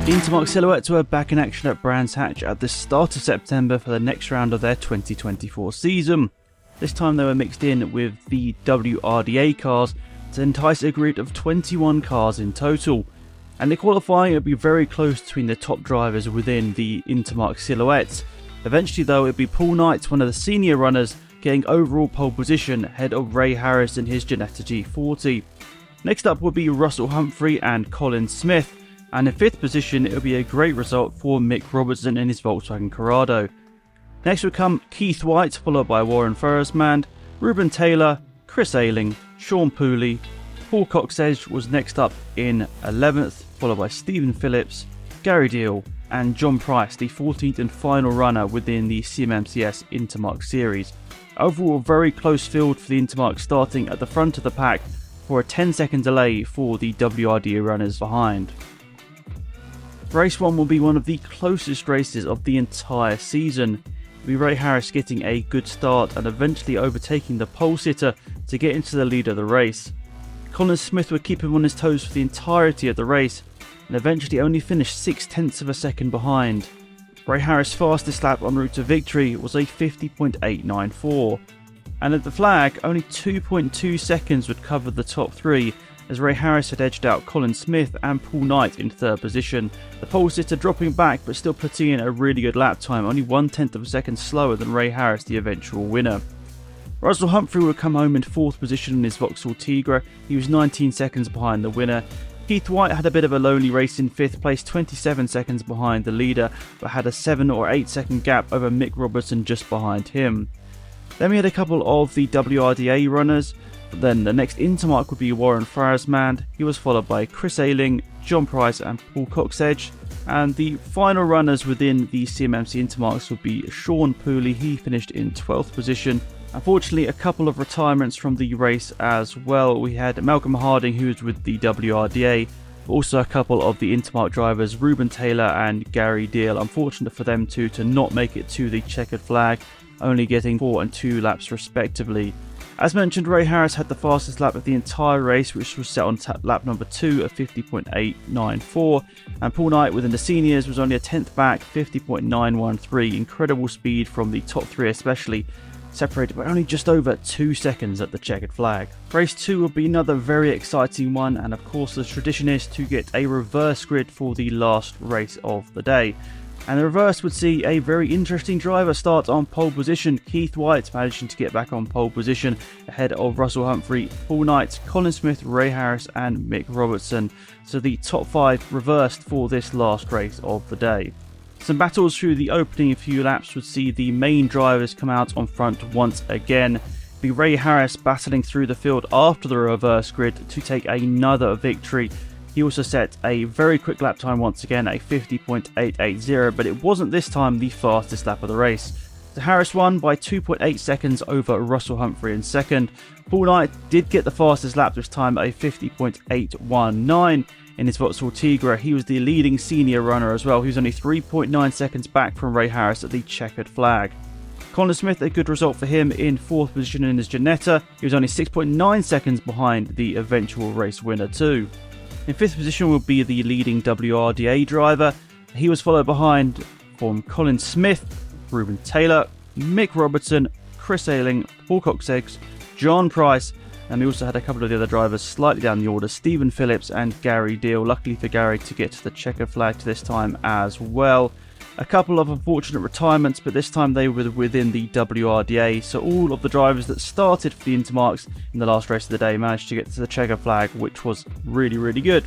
Intermarque Silhouettes were back in action at Brands Hatch at the start of September for the next round of their 2024 season. This time they were mixed in with the WRDA cars to entice a grid of 21 cars in total. And in qualifying, it would be very close between the top drivers within the Intermarque Silhouettes. Eventually though, it would be Paul Knight, one of the senior runners, getting overall pole position ahead of Ray Harris in his Ginetta G40. Next up would be Russell Humphrey and Colin Smith. And in 5th position, it would be a great result for Mick Robertson in his Volkswagen Corrado. Next would come Keith White, followed by Warren Ferrismand, Ruben Taylor, Chris Ayling, Sean Pooley. Paul Coxedge was next up in 11th, followed by Stephen Phillips, Gary Deal, and John Price, the 14th and final runner within the CMMCS Intermarque series. Overall, a very close field for the Intermarque, starting at the front of the pack for a 10-second delay for the WRDA runners behind. Race 1 will be one of the closest races of the entire season, with Ray Harris getting a good start and eventually overtaking the pole sitter to get into the lead of the race. Colin Smith would keep him on his toes for the entirety of the race and eventually only finished 0.6 of a second behind. Ray Harris' fastest lap en route to victory was a 50.894, and at the flag only 2.2 seconds would cover the top three, as Ray Harris had edged out Colin Smith and Paul Knight in 3rd position. The pole sitter dropping back but still putting in a really good lap time, only 1/10 of a second slower than Ray Harris, the eventual winner. Russell Humphrey would come home in 4th position in his Vauxhall Tigre. He was 19 seconds behind the winner. Keith White had a bit of a lonely race in 5th place, 27 seconds behind the leader, but had a 7 or 8 second gap over Mick Robertson just behind him. Then we had a couple of the WRDA runners. But then the next Intermarque would be Warren Ferrismand. He was followed by Chris Ayling, John Price and Paul Coxedge. And the final runners within the CMMC Intermarques would be Sean Pooley. He finished in 12th position. Unfortunately, a couple of retirements from the race as well. We had Malcolm Harding, who was with the WRDA. But also a couple of the Intermarque drivers, Ruben Taylor and Gary Deal. Unfortunate for them two to not make it to the checkered flag, only getting 4 and 2 laps respectively. As mentioned, Ray Harris had the fastest lap of the entire race, which was set on lap number 2 of 50.894, and Paul Knight within the seniors was only a 10th back, 50.913. Incredible speed from the top 3 especially, separated by only just over 2 seconds at the checkered flag. Race 2 will be another very exciting one, and of course the tradition is to get a reverse grid for the last race of the day. And the reverse would see a very interesting driver start on pole position. Keith White managing to get back on pole position ahead of Russell Humphrey, Paul Knight, Colin Smith, Ray Harris and Mick Robertson. So the top 5 reversed for this last race of the day. Some battles through the opening few laps would see the main drivers come out on front once again. Be Ray Harris battling through the field after the reverse grid to take another victory. He also set a very quick lap time once again at 50.880, but it wasn't this time the fastest lap of the race. So Harris won by 2.8 seconds over Russell Humphrey in 2nd. Paul Knight did get the fastest lap this time at a 50.819 in his Vauxhall Tigre. He was the leading senior runner as well. He was only 3.9 seconds back from Ray Harris at the checkered flag. Colin Smith, a good result for him in 4th position in his Ginetta. He was only 6.9 seconds behind the eventual race winner too. In 5th position will be the leading WRDA driver. He was followed behind from Colin Smith, Ruben Taylor, Mick Robertson, Chris Ayling, Paul Coxedge, John Price, and we also had a couple of the other drivers slightly down the order, Stephen Phillips and Gary Deal. Luckily for Gary to get to the checkered flag this time as well. A couple of unfortunate retirements, but this time they were within the WRDA, so all of the drivers that started for the Intermarques in the last race of the day managed to get to the checkered flag, which was really good.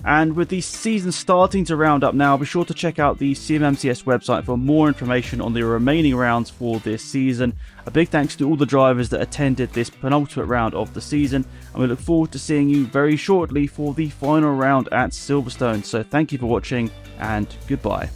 And with the season starting to round up now, be sure to check out the CMMCS website for more information on the remaining rounds for this season. A big thanks to all the drivers that attended this penultimate round of the season, and we look forward to seeing you very shortly for the final round at Silverstone. So thank you for watching, and goodbye.